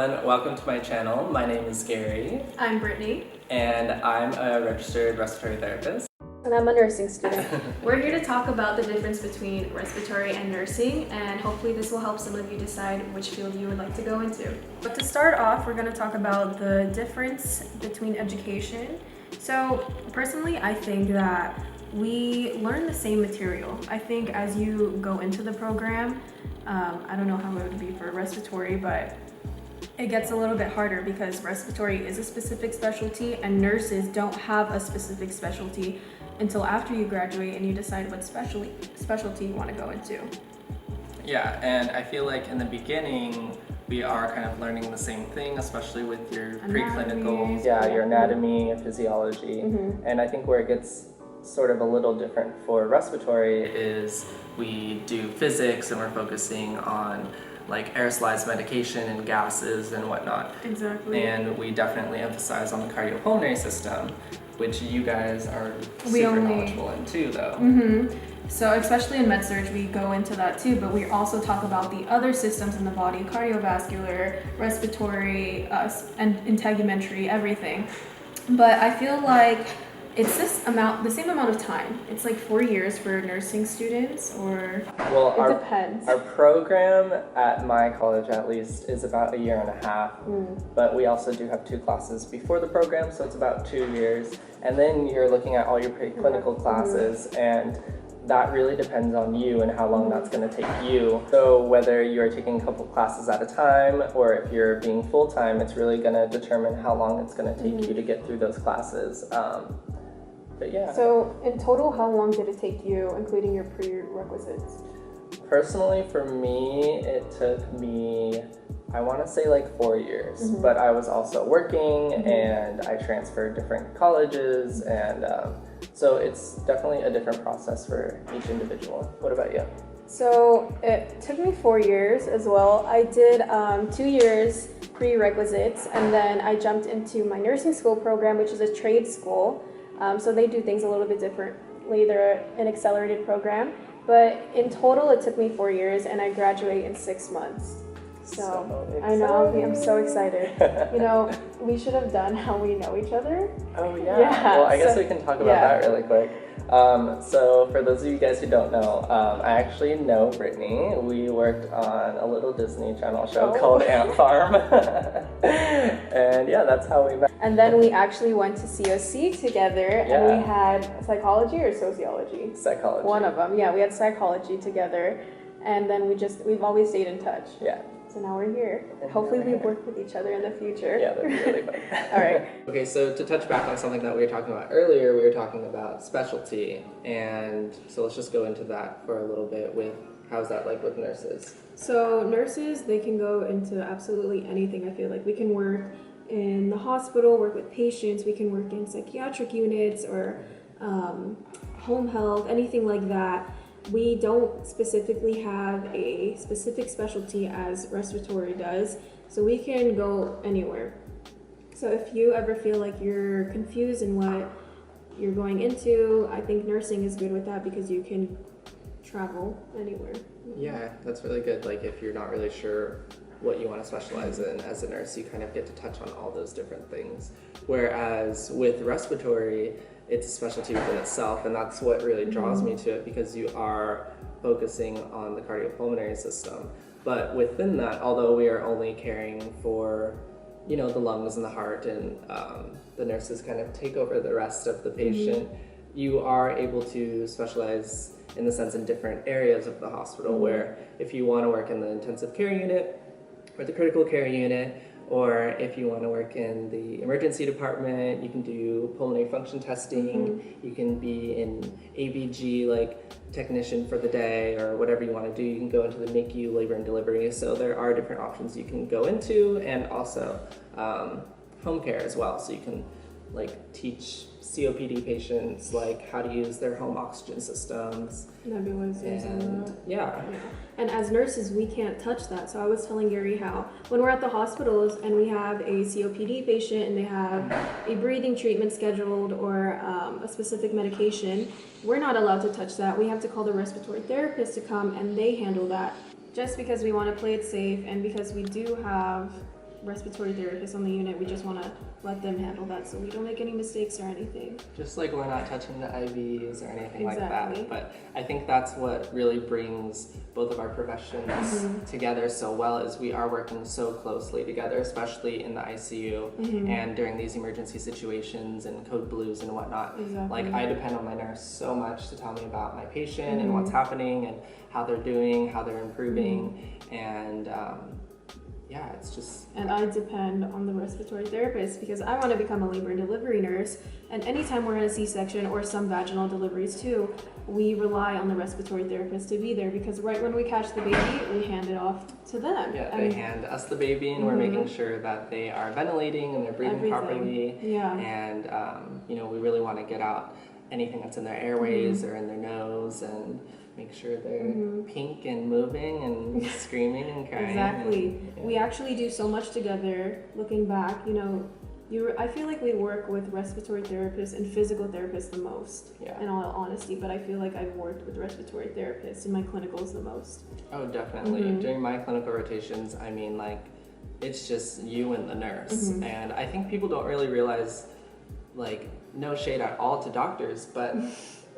everyone, welcome to my channel. My name is Gary. I'm Brittany. And I'm a registered respiratory therapist. And I'm a nursing student. We're here to talk about the difference between respiratory and nursing, and hopefully this will help some of you decide which field you would like to go into. But to start off, we're going to talk about the difference between education. So personally, I think that we learn the same material. I think as you go into the program, I don't know how it would be for respiratory, but it gets a little bit harder because respiratory is a specific specialty and nurses don't have a specific specialty until after you graduate and you decide what specialty you want to go into. Yeah, and I feel like in the beginning, we are kind of learning the same thing, especially with your preclinical, your anatomy, and physiology. And I think where it gets sort of a little different for respiratory is we do physics and we're focusing on like aerosolized medication and gases and whatnot. Exactly. And we definitely emphasize on the cardiopulmonary system, which you guys are super knowledgeable in too, though. So especially in med-surg, we go into that too, but we also talk about the other systems in the body, cardiovascular, respiratory, and integumentary, everything. But I feel like it's the same amount of time. It's like 4 years for nursing students, or it depends. Our program at my college, at least, is about 1.5 years. But we also do have 2 classes before the program, so it's about 2 years. And then you're looking at all your preclinical classes, and that really depends on you and how long that's going to take you. So whether you're taking a couple classes at a time, or if you're being full-time, it's really going to determine how long it's going to take you to get through those classes. But yeah. So in total, how long did it take you, including your prerequisites? Personally, for me, it took me, I want to say like 4 years, but I was also working and I transferred different colleges, and so it's definitely a different process for each individual. What about you? So it took me 4 years as well. I did 2 years prerequisites, and then I jumped into my nursing school program, which is a trade school. So they do things a little bit differently. They're an accelerated program. But in total, it took me 4 years, and I graduate in 6 months. So I know, I'm so excited. You know, we should have done how we know each other. Oh yeah. Well, I guess we can talk about that really quick. So for those of you guys who don't know, I actually know Brittany. We worked on a little Disney Channel show called Ant Farm. And yeah, that's how we met. And then we actually went to COC together, and we had psychology or sociology? Psychology. One of them, yeah. We had psychology together, and then we've always stayed in touch. Yeah. So now we're here. Hopefully we work with each other in the future. Yeah, that'd be really fun. All right. Okay, so to touch back on something that we were talking about earlier, we were talking about specialty. And so let's just go into that for a little bit with how's that like with nurses? So nurses, they can go into absolutely anything. I feel like we can work in the hospital, work with patients, we can work in psychiatric units or home health, anything like that. We don't specifically have a specific specialty as respiratory does, so we can go anywhere. So if you ever feel like you're confused in what you're going into, I think nursing is good with that because you can travel anywhere. Yeah, that's really good. Like if you're not really sure what you want to specialize in as a nurse, you kind of get to touch on all those different things. Whereas with respiratory, it's a specialty within itself, and that's what really draws me to it, because you are focusing on the cardiopulmonary system. But within that, although we are only caring for, you know, the lungs and the heart, and the nurses kind of take over the rest of the patient, you are able to specialize in the sense in different areas of the hospital, where if you want to work in the intensive care unit or the critical care unit, or if you want to work in the emergency department, you can do pulmonary function testing, you can be in ABG, like technician for the day, or whatever you want to do. You can go into the NICU, labor and delivery. So there are different options you can go into, and also home care as well. So you can like teach COPD patients like how to use their home oxygen systems. Nebulizers and that. Yeah. And as nurses, we can't touch that. So I was telling Gary how when we're at the hospitals and we have a COPD patient and they have a breathing treatment scheduled or a specific medication, we're not allowed to touch that. We have to call the respiratory therapist to come and they handle that, just because we want to play it safe and because we do have respiratory therapists on the unit, we just want to let them handle that so we don't make any mistakes or anything. Just like we're not touching the IVs or anything like Exactly. that. But I think that's what really brings both of our professions together so well, is we are working so closely together, especially in the ICU and during these emergency situations and code blues and whatnot. Exactly. Like, I depend on my nurse so much to tell me about my patient and what's happening and how they're doing, how they're improving, and yeah, it's just... And I depend on the respiratory therapist because I want to become a labor and delivery nurse. And anytime we're in a C-section or some vaginal deliveries too, we rely on the respiratory therapist to be there because right when we catch the baby, we hand it off to them. Yeah, they hand us the baby and we're making sure that they are ventilating and they're breathing properly. Yeah. And, you know, we really want to get out anything that's in their airways or in their nose and make sure they're pink and moving and screaming and crying. Exactly. And, yeah. We actually do so much together. Looking back, you know, I feel like we work with respiratory therapists and physical therapists the most, in all honesty, but I feel like I've worked with respiratory therapists in my clinicals the most. Oh, definitely. During my clinical rotations, I mean, like, it's just you and the nurse. And I think people don't really realize, like, no shade at all to doctors, but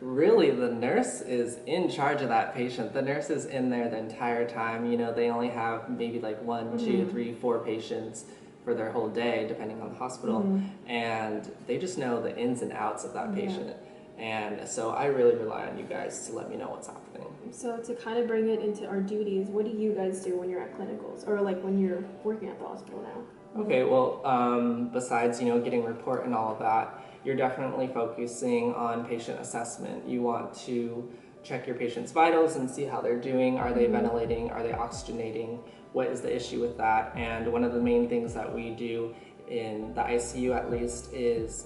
really the nurse is in charge of that patient. The nurse is in there the entire time. You know, they only have maybe like 1, 2, 3, 4 patients for their whole day, depending on the hospital. And they just know the ins and outs of that patient. And so I really rely on you guys to let me know what's happening. So to kind of bring it into our duties, what do you guys do when you're at clinicals or like when you're working at the hospital now? Okay, well, besides, you know, getting report and all of that, you're definitely focusing on patient assessment. You want to check your patient's vitals and see how they're doing. Are they ventilating? Are they oxygenating? What is the issue with that? And one of the main things that we do in the ICU, at least, is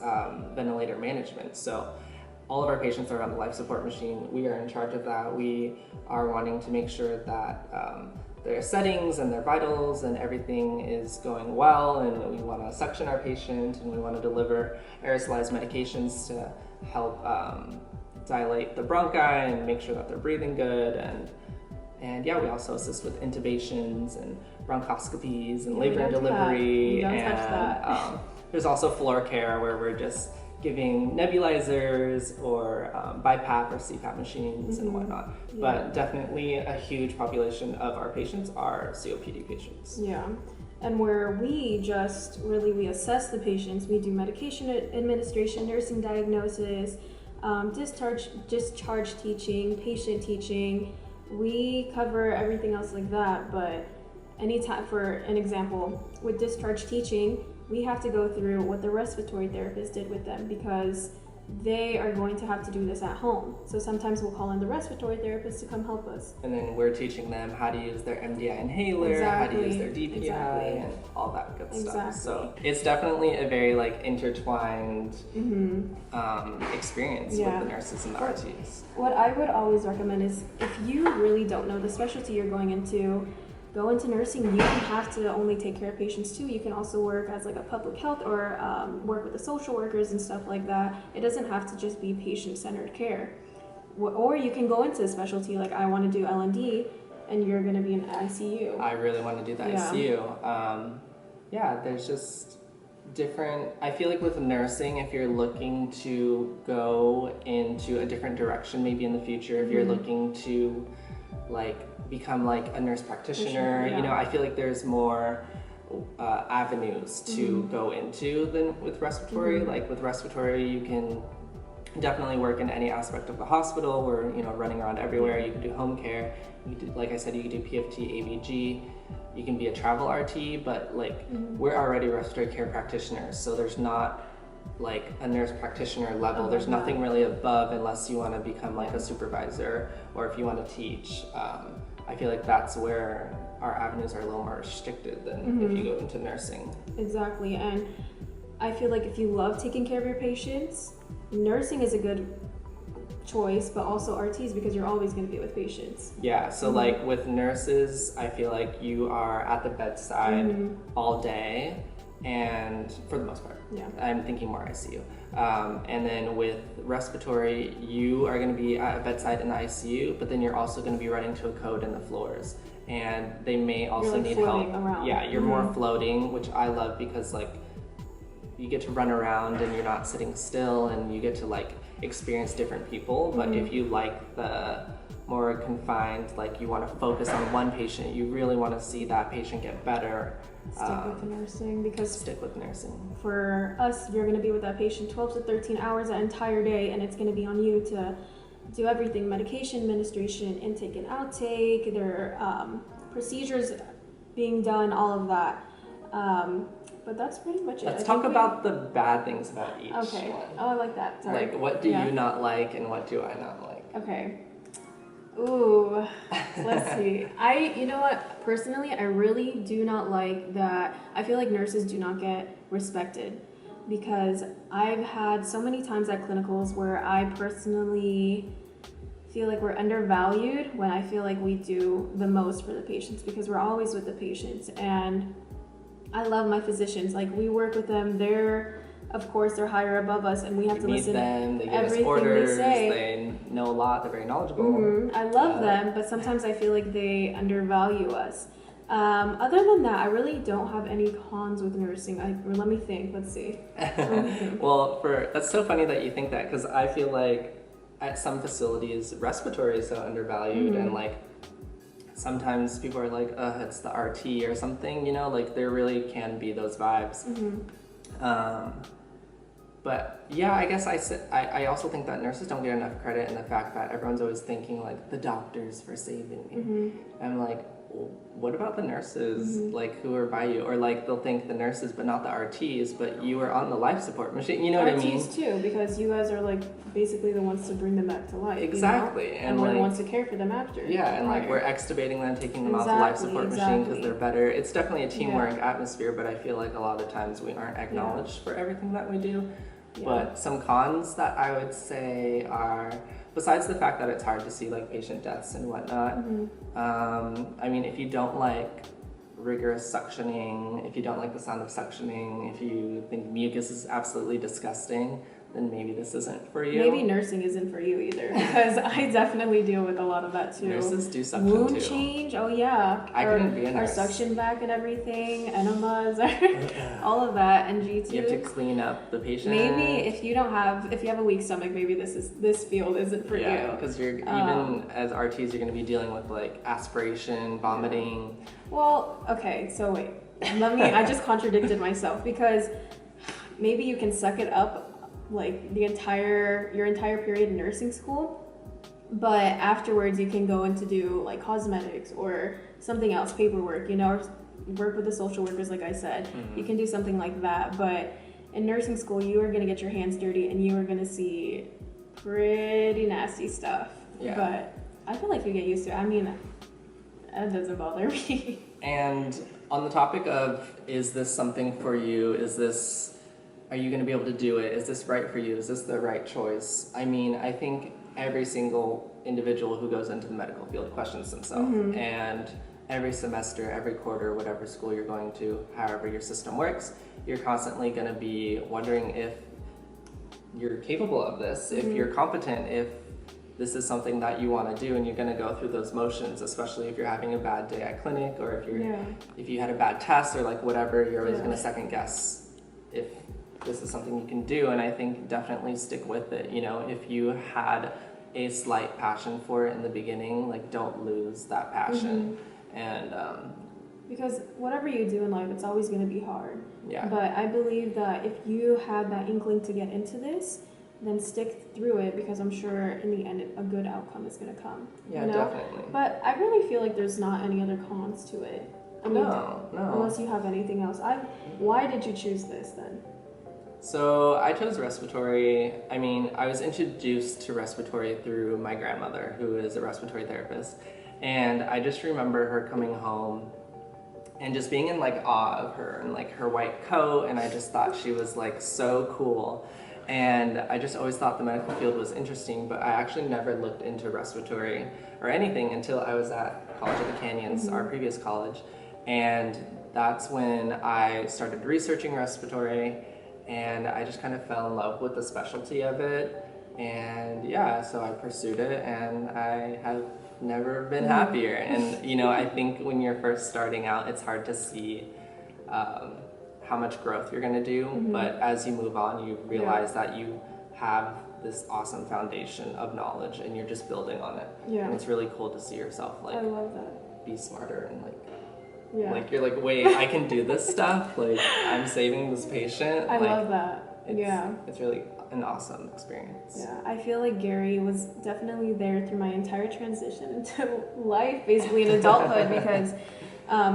ventilator management. So all of our patients are on the life support machine. We are in charge of that. We are wanting to make sure that their settings and their vitals and everything is going well, and we want to suction our patient and we want to deliver aerosolized medications to help dilate the bronchi and make sure that they're breathing good. And yeah, we also assist with intubations and bronchoscopies and labor and delivery. And there's also floor care where we're just giving nebulizers or BiPAP or CPAP machines and whatnot. But definitely a huge population of our patients are COPD patients. Yeah, and where we just we assess the patients, we do medication administration, nursing diagnosis, discharge teaching, patient teaching. We cover everything else like that, but anytime, for an example, with discharge teaching, we have to go through what the respiratory therapist did with them because they are going to have to do this at home. So sometimes we'll call in the respiratory therapist to come help us. And then we're teaching them how to use their MDI inhaler, how to use their DPI, and all that good stuff. So it's definitely a very like intertwined experience with the nurses and the RTs. What I would always recommend is if you really don't know the specialty you're going into, go into nursing. You don't have to only take care of patients too. You can also work as like a public health or work with the social workers and stuff like that. It doesn't have to just be patient-centered care. Or you can go into a specialty like I want to do L&D and you're going to be in ICU. I really want to do the ICU. Yeah, there's just different, I feel like with nursing, if you're looking to go into a different direction maybe in the future, if you're looking to like become like a nurse practitioner, you know, I feel like there's more avenues to go into than with respiratory. Like with respiratory, you can definitely work in any aspect of the hospital. We're, you know, running around everywhere. You can do home care. You can do, like I said, you can do PFT, ABG. You can be a travel RT, but like we're already respiratory care practitioners, so there's not like a nurse practitioner level. There's nothing really above unless you want to become like a supervisor or if you want to teach. I feel like that's where our avenues are a little more restricted than if you go into nursing. Exactly, and I feel like if you love taking care of your patients, nursing is a good choice, but also RTs because you're always going to be with patients. Yeah, so like with nurses, I feel like you are at the bedside all day, and for the most part, I'm thinking more ICU. And then with respiratory, you are going to be at a bedside in the ICU, but then you're also going to be running to a code in the floors. and they may also You're, like, need floating help. around. Yeah, you're more floating, which I love because like you get to run around and you're not sitting still, and you get to like experience different people. But if you like the more confined, like you want to focus on one patient, you really want to see that patient get better, Stick with nursing, because stick with nursing. for us, you're going to be with that patient 12 to 13 hours that entire day, and it's going to be on you to do everything: medication administration, intake and outtake, their procedures being done, all of that. But that's pretty much it. Let's talk about the bad things about each Okay. one. Oh, I like that. Sorry. Like, what do Yeah. you not like and what do I not like? Okay. Ooh, let's see. You know what? Personally, I really do not like that. I feel like nurses do not get respected, because I've had so many times at clinicals where I personally feel like we're undervalued when I feel like we do the most for the patients, because we're always with the patients. And I love my physicians. Like, we work with them. Of course, they're higher above us, and we have to meet listen them, they to give us everything orders, they say. they know a lot, they're very knowledgeable. I love them, but sometimes I feel like they undervalue us. Other than that, I really don't have any cons with nursing. Let me think. Let's see. Well, that's so funny that you think that, because I feel like at some facilities, respiratory is so undervalued, and like sometimes people are like, it's the RT or something, you know, like there really can be those vibes. But yeah, I guess I also think that nurses don't get enough credit in the fact that everyone's always thinking like the doctors for saving me. I'm like, well, what about the nurses like who are by you? Or like they'll think the nurses but not the RTs, but you are on the life support machine. You know what I mean? RTs too, because you guys are like basically the ones to bring them back to life. Exactly, you know? And we're like, the ones to care for them after. Yeah, and like we're extubating them, taking them off the life support machine because they're better. It's definitely a teamwork atmosphere, but I feel like a lot of the times we aren't acknowledged for everything that we do. But some cons that I would say are, besides the fact that it's hard to see like patient deaths and whatnot, I mean, if you don't like rigorous suctioning, if you don't like the sound of suctioning, if you think mucus is absolutely disgusting, then maybe this isn't for you. Maybe nursing isn't for you either, because I definitely deal with a lot of that too. Nurses do suction Wound too. change, oh yeah. I couldn't be a Our nurse. suction back and everything, enemas, all of that, and G2. You have to clean up the patient. Maybe if you have a weak stomach, maybe this field isn't for Yeah, you. because you're even as RTs, you're going to be dealing with like aspiration, vomiting. Well, okay, so wait. I just contradicted myself, because maybe you can suck it up like your entire period in nursing school, but afterwards you can go in to do like cosmetics or something else, paperwork, you know, or work with the social workers like I said. You can do something like that, but in nursing school you are going to get your hands dirty and you are going to see pretty nasty stuff. Yeah. But I feel like you get used to it. I mean, that doesn't bother me. And on the topic of, is this something for you? Are you going to be able to do it? Is this right for you? Is this the right choice? I mean, I think every single individual who goes into the medical field questions themselves. And every semester, every quarter, whatever school you're going to, however your system works, you're constantly going to be wondering if you're capable of this, if you're competent, if this is something that you want to do, and you're going to go through those motions, especially if you're having a bad day at clinic, or if you had a bad test, or like whatever, you're always going to second guess if this is something you can do. And I think definitely stick with it. You know, if you had a slight passion for it in the beginning, like don't lose that passion. And because whatever you do in life, it's always going to be hard. Yeah. But I believe that if you had that inkling to get into this, then stick through it, because I'm sure in the end a good outcome is going to come. Yeah, you know? definitely. But I really feel like there's not any other cons to it. I mean, No. Unless you have anything else. Why did you choose this then? So I chose respiratory. I mean, I was introduced to respiratory through my grandmother, who is a respiratory therapist. And I just remember her coming home and just being in like awe of her and like her white coat. And I just thought she was like so cool. And I just always thought the medical field was interesting, but I actually never looked into respiratory or anything until I was at College of the Canyons, our previous college. And that's when I started researching respiratory, and I just kind of fell in love with the specialty of it. And yeah, so I pursued it, and I have never been happier. And you know, I think when you're first starting out, it's hard to see how much growth you're going to do, but as you move on, you realize that you have this awesome foundation of knowledge, and you're just building on it. Yeah. And it's really cool to see yourself I love that. be smarter and Yeah. you're like, wait, I can do this stuff. Like, I'm saving this patient. I love that. It's really an awesome experience. Yeah, I feel like Gary was definitely there through my entire transition into life, basically in adulthood, because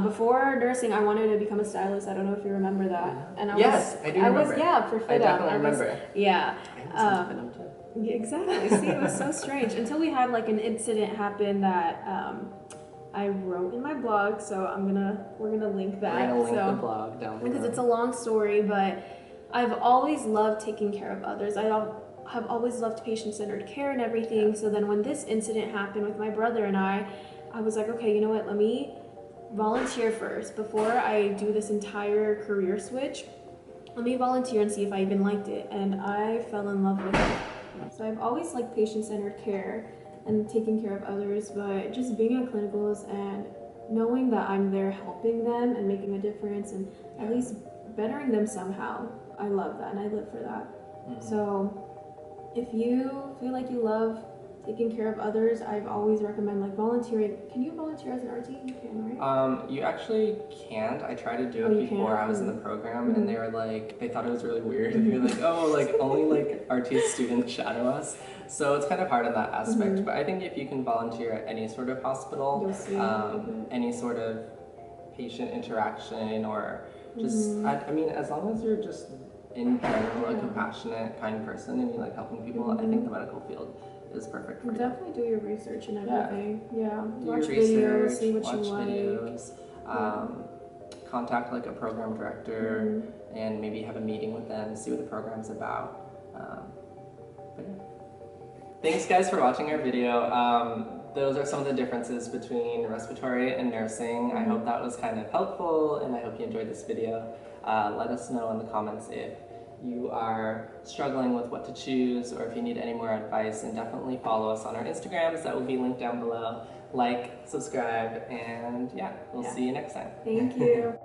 before nursing, I wanted to become a stylist. I don't know if you remember that. And I do remember. For FIDM. I definitely remember. Yeah. I was in FIDM too. Yeah, exactly. See, it was so strange until we had like an incident happen that I wrote in my blog. So we're gonna link that. We're gonna link the blog down below. Because it's a long story, but I've always loved taking care of others. Have always loved patient-centered care and everything. So then when this incident happened with my brother and I was like, okay, you know what? Let me volunteer first before I do this entire career switch. Let me volunteer and see if I even liked it. And I fell in love with it. So I've always liked patient-centered care and taking care of others, but just being at clinicals and knowing that I'm there helping them and making a difference and at least bettering them somehow, I love that and I live for that. So if you feel like you love taking care of others, I've always recommend like volunteering. Can you volunteer as an RT? You can, right? You actually can't. I tried to do it before I was in the program, and they were like, they thought it was really weird. They were like, oh, like only like RT students shadow us. So it's kind of hard in that aspect. But I think if you can volunteer at any sort of hospital, You'll see. any sort of patient interaction, or just, I mean, as long as you're just in general a compassionate, kind person, and you like helping people, I think the medical field is perfect for you. Definitely do your research and everything. Yeah. Do Watch your research, videos, see what watch you like. videos, contact like a program director, and maybe have a meeting with them, see what the program's about. But yeah. Thanks guys for watching our video. Those are some of the differences between respiratory and nursing. I hope that was kind of helpful, and I hope you enjoyed this video. Let us know in the comments if you are struggling with what to choose, or if you need any more advice, and definitely follow us on our Instagrams that will be linked down below. Like, subscribe, and yeah, we'll see you next time. Thank you.